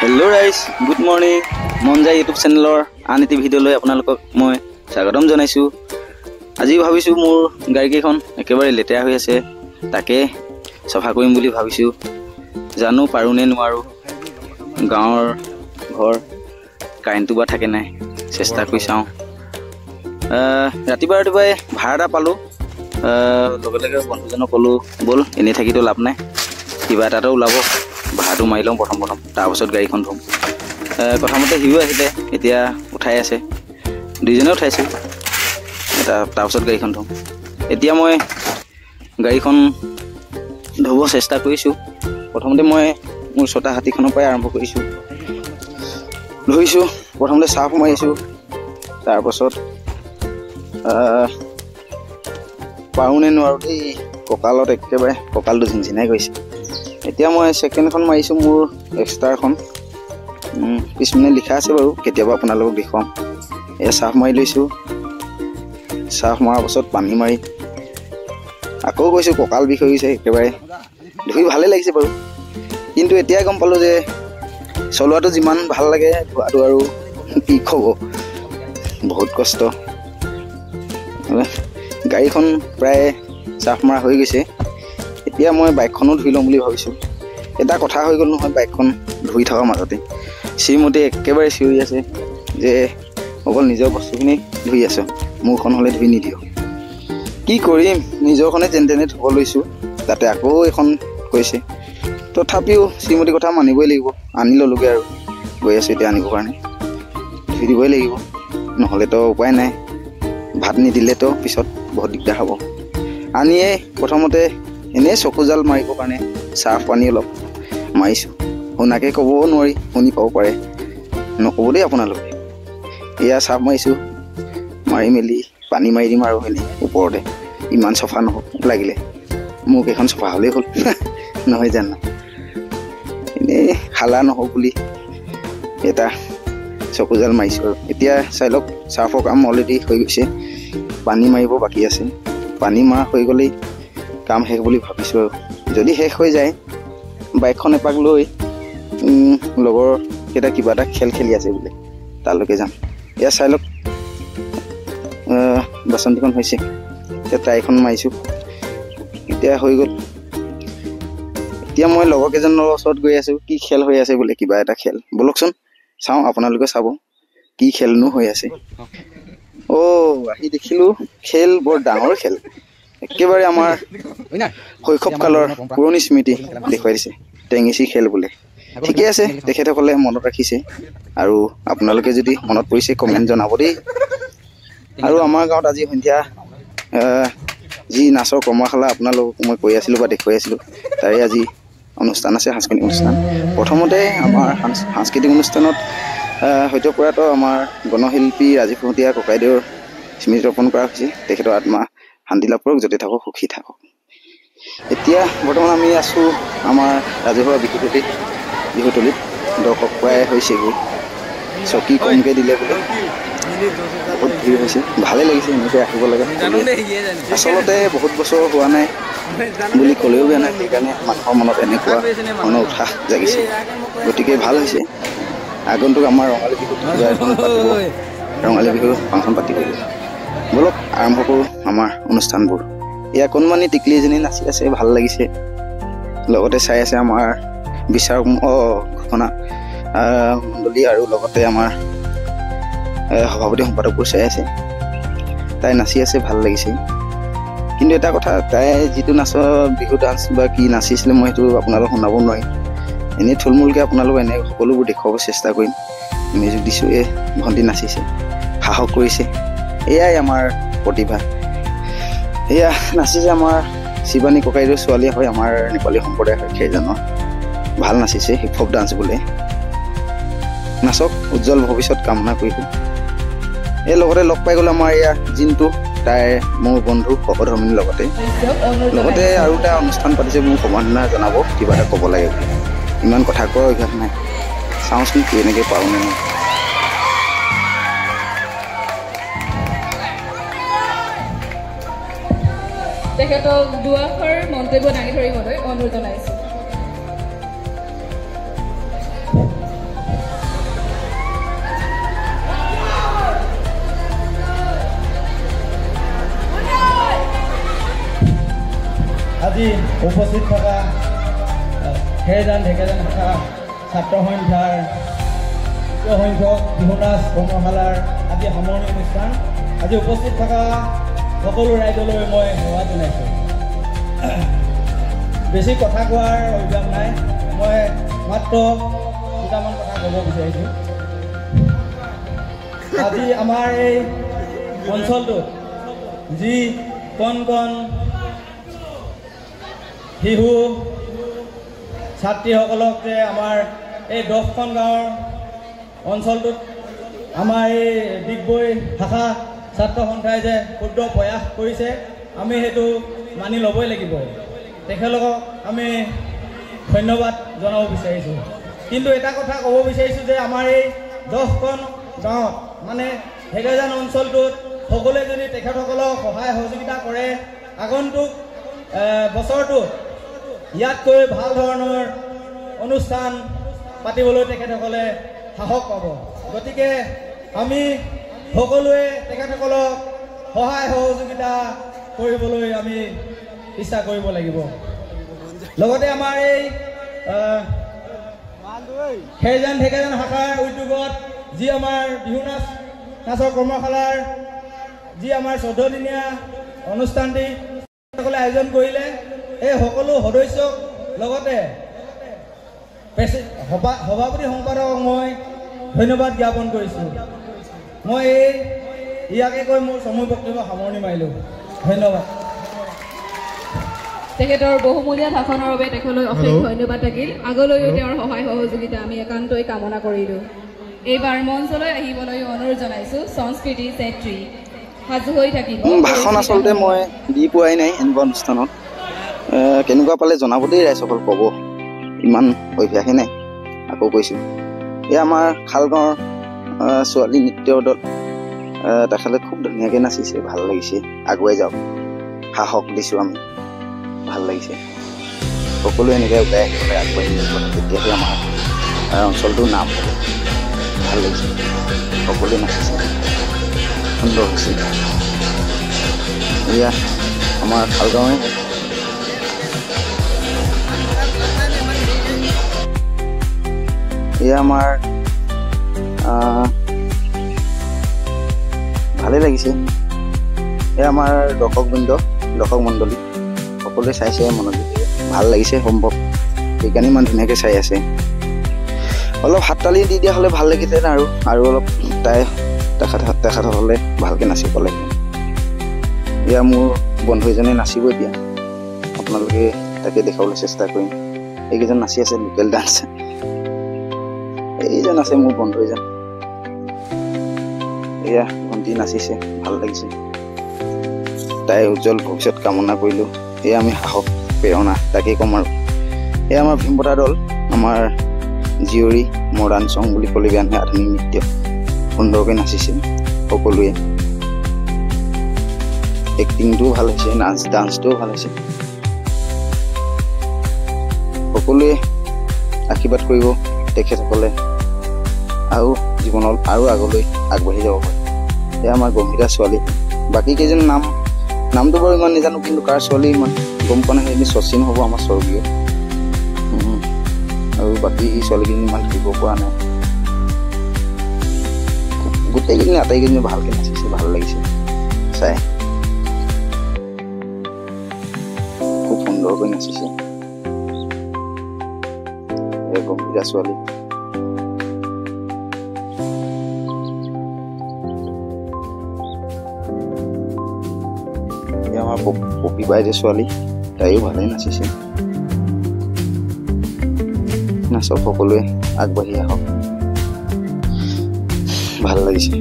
Hello guys good morning मन जाय YouTube चैनलर आन एटी भिडिओ লৈ আপোনালোকক মই স্বাগতম জনাইছো। আজি ভাবিছো মোৰ গাড়ীখন একেবাৰে লেতেৰা হৈ আছে, তাকে সফা কৰিম বুলি ভাবিছো। জানো পাৰো নে নোৱাৰো, গাঁৱৰ ঘৰ কাৰেণ্টটো বা থাকে নাই, চেষ্টা কৰি চাওঁ। ৰাতিপুৱা ভাড়া এটা পালো, লগে লগে বন্ধুজনক ক'লো বল এনেই থাকিতো লাভ নাই, কিবা এটাতো ওলাব, ভাড়াটো মাৰি লওঁ প্ৰথম তাৰপাছত গাড়ীখন ধুম। কথামতে সিও আহিলে, এতিয়া উঠাই আছে, দুইজনে উঠাইছোঁ, তাৰপাছত গাড়ীখন ধুম। এতিয়া মই গাড়ীখন ধুব চেষ্টা কৰিছোঁ। প্ৰথমতে মই মোৰ ছটা হাতীখনৰ পৰাই আৰম্ভ কৰিছোঁ, ধুইছোঁ। প্ৰথমতে চাৰ্ফ মাৰিছোঁ, তাৰপাছত পাৰোঁ নে নোৱাৰোঁ দেই, কঁকালত একেবাৰে কঁকালটো ঝিনঝিনাই গৈছে। এতিয়া মই ছেকেণ্ডখন মাৰিছোঁ, মোৰ এক্সট্ৰাখন পিছপিনে লিখা আছে বাৰু, কেতিয়াবা আপোনালোকক দেখুৱাম। এয়া চাৰ্ফ মাৰি লৈছোঁ, চাৰ্ফ মৰাৰ পাছত পানী মাৰি আকৌ গৈছোঁ, কঁকাল বিষ হৈ গৈছে একেবাৰে। ধুই ভালেই লাগিছে বাৰু, কিন্তু এতিয়াই গম পালোঁ যে চলোৱাটো যিমান ভাল লাগে ধোৱাটো আৰু কি ক'ব, বহুত কষ্ট। গাড়ীখন প্ৰায় চাৰ্ফ মৰা হৈ গৈছে, এতিয়া মই বাইকখনো ধুই ল'ম বুলি ভাবিছোঁ। এটা কথা হৈ গ'ল নহয়, বাইকখন ধুই থকাৰ মাজতে শ্ৰীমতী একেবাৰে চিঞৰি আছে যে অকল নিজৰ বস্তুখিনি ধুই আছ, মোৰখন হ'লে ধুই নিদিওঁ। কি কৰিম, নিজৰখনে যেনে তেনে ধুব লৈছোঁ, তাতে আকৌ এখন কৈছে। তথাপিও শ্ৰীমতীৰ কথা মানিবই লাগিব, আনি ল'লোগৈ আৰু গৈ আছোঁ এতিয়া আনিবৰ কাৰণে। ধুই দিবই লাগিব, নহ'লেতো উপায় নাই, ভাত নিদিলেতো পিছত বহুত দিগদাৰ হ'ব। আনিয়ে প্ৰথমতে এনেই চকু জাল মাৰিবৰ কাৰণে চাৰ্ফ পানী অলপ মাৰিছোঁ। শুনাকৈ ক'বও নোৱাৰি, শুনি পাব পাৰে, নক'ব দেই আপোনালোকে। এয়া চাৰ্ফ মাৰিছোঁ, মাৰি মেলি পানী মাৰি দিম আৰু এনেই ওপৰতে, ইমান চফা নহওক লাগিলে, মোক এখন চফা হ'লেই হ'ল নহয় জানো। এনেই হালা নহওক বুলি এটা চকু জাল মাৰিছোঁ আৰু। এতিয়া চাই লওক, চাৰ্ফৰ কাম অলৰেডি হৈ গৈছে, পানী মাৰিব বাকী আছে। পানী মৰা হৈ গ'লেই কাম শেষ বুলি ভাবিছোঁ আৰু। যদি শেষ হৈ যায়, বাইকখন এপাক লৈ লগৰ কেইটা কিবা এটা খেল খেলি আছে বোলে, তালৈকে যাম। এয়া চাই লওক, বাচন্তিখন হৈছে, এতিয়া টাইখন মাৰিছোঁ, এতিয়া হৈ গ'ল। এতিয়া মই লগৰ কেইজনৰ ওচৰত গৈ আছোঁ, কি খেল হৈ আছে বোলে, কিবা এটা খেল, ব'লকচোন চাওঁ, আপোনালোকে চাব কি খেলনো হৈ আছে। আহি দেখিলোঁ খেল বৰ ডাঙৰ খেল, একেবাৰে আমাৰ শৈশৱকালৰ পুৰণি স্মৃতি দেখুৱাই দিছে। টেঙেচি খেল বোলে, ঠিকে আছে, তেখেতসকলে মনত ৰাখিছে, আৰু আপোনালোকে যদি মনত পৰিছে কমেণ্ট জনাব দেই। আৰু আমাৰ গাঁৱত আজি সন্ধিয়া যি নাচৰ কৰ্মশালা আপোনালোকক মই কৈ আছিলোঁ বা দেখুৱাই আছিলোঁ, তাৰে আজি অনুষ্ঠান আছে, সাংস্কৃতিক অনুষ্ঠান। প্ৰথমতে আমাৰ সাংস্কৃতিক অনুষ্ঠানত সদ্য প্ৰয়াত আমাৰ গণশিল্পী ৰাজীৱ খুঁতীয়া ককাইদেউৰ স্মৃতি তৰ্পণ কৰা হৈছে। তেখেতৰ আত্মা শান্তি লাভ কৰক, য'তে থাকক সুখী থাকক। এতিয়া বৰ্তমান আমি আছোঁ আমাৰ ৰাজহুৱা বিহুতলীত, দৰ্শক প্ৰায় হৈছেগৈ, চকী কমকৈ দিলে বোলে, বহুত ভিৰ হৈছে, ভালেই লাগিছে, এনেকৈ আহিব লাগে। আচলতে বহুত বছৰ হোৱা নাই বুলি ক'লেও বেয়া নাই, সেইকাৰণে মানুহৰ মনত এনেকুৱা ধৰণৰ উৎসাহ জাগিছে, গতিকে ভাল হৈছে। আগন্তুক আমাৰ ৰঙালী বিহুত কিবা এখন পাতিব, ৰঙালী বিহু ফাংচন পাতিবগৈ। ব'লক আৰম্ভ কৰোঁ আমাৰ অনুষ্ঠানবোৰ। এয়া কণমানি টিকলি এজনী নাচি আছে, ভাল লাগিছে, লগতে চাই আছে আমাৰ বিচাৰক ঘোষণা মণ্ডলী, আৰু লগতে আমাৰ সভাপতি সম্পাদকবোৰ চাই আছে, তাই নাচি আছে, ভাল লাগিছে। কিন্তু এটা কথা, তাই যিটো বিহু ডান্স বা কি নাচিছিলে, মই সেইটো আপোনালোকক শুনাব নোৱাৰিম, এনেই থুলমূলকৈ আপোনালোকক এনে সকলোবোৰ দেখুৱাব চেষ্টা কৰিম। মিউজিক দিছোঁ, ভণ্টি নাচিছে, সাহস কৰিছে, এয়াই আমাৰ প্ৰতিভা। এয়া নাচিছে আমাৰ শিৱানী ককাইদেউৰ ছোৱালী হয়, আমাৰ নেপালী সম্প্ৰদায়ৰ হয়, সেইজনৰ ভাল নাচিছে, হিপ হপ ডান্স বোলে। নাচক, উজ্জ্বল ভৱিষ্যত কামনা কৰিব। লগতে লগ পাই গ'লো আমাৰ এয়া জিন্তু, তাইৰ মোৰ বন্ধু সহধৰ্মিনীৰ লগতে আৰু এটা অনুষ্ঠান পাতিছে, মোক সম্বৰ্ধনা জনাব, কিবা এটা ক'ব লাগে বুলি। ইমান কথা কোৱাৰ অভ্যাস নাই, চাওঁচোন কি এনেকৈ পাৰোঁ নে নাই। তেখেতক দুআষাৰ মন্তব্য দাঙি ধৰিবলৈ অনুৰোধ জনাইছোঁ। আজি উপস্থিত থকা খেৰজান ঢেকেজান শাখা ছাত্ৰ সন্থাৰ তৃতীয় সংখ্যক বিহু নাচ কৰ্মশালাৰ আজি সামৰণি অনুষ্ঠান। আজি উপস্থিত থকা সকলো ৰাইজলৈ মই সেৱা জনাইছোঁ। বেছি কথা কোৱাৰ অভ্যাস নাই, মই মাত্ৰ দুটামান কথা ক'ব বিচাৰিছোঁ। আজি আমাৰ এই অঞ্চলটোত যি কণ কণ শিশু ছাত্ৰীসকলক যে আমাৰ এই 10খন গাঁৱৰ অঞ্চলটোত আমাৰ এই ডিগবৈ শাখা ছাত্ৰ সন্থাই যে ক্ষুদ্ৰ প্ৰয়াস কৰিছে, আমি সেইটো মানি ল'বই লাগিব। তেখেতলোকক আমি ধন্যবাদ জনাব বিচাৰিছোঁ। কিন্তু এটা কথা ক'ব বিচাৰিছোঁ যে আমাৰ এই 10খন গাঁৱত মানে ঢেকেজান অঞ্চলটোত সকলোৱে যদি তেখেতসকলক সহায় সহযোগিতা কৰে, আগন্তুক বছৰটোত ইয়াতকৈ ভাল ধৰণৰ অনুষ্ঠান পাতিবলৈ তেখেতসকলে সাহস পাব। গতিকে আমি সকলোৱে তেখেতসকলক সহায় সহযোগিতা কৰিবলৈ আমি ইচ্ছা কৰিব লাগিব। লগতে আমাৰ এই খেৰজান ঢেকেজান শাখাৰ উদ্যোগত যি আমাৰ বিহু নাচৰ কৰ্মশালাৰ যি আমাৰ 14 দিনীয়া অনুষ্ঠানটি সকলে আয়োজন কৰিলে, এই সকলো সদস্যক লগতে সভাপতি সম্পাদকক মই ধন্যবাদ জ্ঞাপন কৰিছোঁ। মই ইয়াকে কৈ মোৰ সমূহ বক্তব্য সামৰণি মাৰিলোঁ। ধন্যবাদ। তেখেতৰ বহুমূলীয়া ভাষণৰ বাবে তেখেতলৈ অশেষ ধন্যবাদ থাকিল। আগলৈও তেওঁৰ সহায় সহযোগিতা আমি একান্তই কামনা কৰিলোঁ। এইবাৰ মঞ্চলৈ আহিবলৈ অনুৰোধ জনাইছোঁ সংস্কৃতি চেত্ৰী। সাজু হৈ থাকিব। ভাষণ আচলতে মই দি পোৱাই নাই এনেকুৱা অনুষ্ঠানত। কেনেকুৱা পালে জনাব দেই ৰাইজসকল, ক'ব। ইমান অভ্যাসেই নাই, আকৌ কৈছোঁ। এই আমাৰ খালগাঁৱৰ ছোৱালী নৃত্য দল, তেখেতে খুব ধুনীয়াকৈ নাচিছে, ভাল লাগিছে। আগুৱাই যাওক, সাহস দিছোঁ আমি, ভাল লাগিছে। সকলোৱে এনেকৈ ওলাই আহিবলৈ আগবাঢ়ি যাব, তেতিয়াহে আমাৰ অঞ্চলটোৰ নাম হ'ব। ভাল লাগিছে, সকলোৱে নাচিছে, সুন্দৰ হৈছে। এয়া আমাৰ খালগাঁৱে এয়া আমাৰ ভালেই লাগিছে। এয়া আমাৰ দৰ্শক মণ্ডলী সকলোৱে চাইছে মনোযোগেৰে, ভাল লাগিছে সম্ভৱ, সেইকাৰণে ইমান ধুনীয়াকৈ চাই আছে। অলপ হাত তালি দি দিয়া হ'লে ভাল লাগিলেহেঁতেন, আৰু অলপ তেখেতসকলে ভালকৈ নাচিব লাগে। এয়া মোৰ বন্ধু এজনে নাচিব এতিয়া, আপোনালোকে তাকে দেখাবলৈ চেষ্টা কৰিম। এইকেইজন নাচি আছে লোকেল ডান্স। এইজন আছে মোৰ বন্ধু এজন, এয়া ভণ্টি নাচিছে, ভাল লাগিছে। তাই উজ্জ্বল ভৱিষ্যত কামনা কৰিলোঁ। এয়া আমি সাহস প্ৰেৰণা তাকেই ক'ম। আৰু এয়া আমাৰ ভীমপতা দল, আমাৰ জীয়ৰী মডাৰ্ণ চং বুলি ক'লে বেয়া নহয়, আধুনিক নৃত্য সুন্দৰকৈ নাচিছে সকলোৱে। এক্টিংটোও ভাল হৈছে, ডান্সটোও ভাল হৈছে। সকলোৱে আশীৰ্বাদ কৰিব তেখেতসকলে, আৰু জীৱনত আৰু আগলৈ আগবাঢ়ি যাব পাৰে। এয়া আমাৰ গম্ভীৰা ছোৱালী। বাকী কেইজন নামটো বাৰু ইমান নাজানো, কিন্তু কাৰ ছোৱালী ইমান গম পোৱা নাই। সেইখিনি শচীন হ'ব আমাৰ স্বৰ্গীয়, আৰু বাকী ছোৱালীখিনি ইমান ধৰিব পৰা নাই। গোটেইকেইজনী আটাইকেইজনী ভালকৈ নাচিছে, ভাল লাগিছে চাই, খুব সুন্দৰকৈ নাচিছে। এই গম্ভীৰা ছোৱালী। আমাৰ পপী বাইদেউ ছোৱালী, তাইও ভালেই নাচিছে। নাচক সকলোৱে, আগবাঢ়ি আহক, ভাল লাগিছে।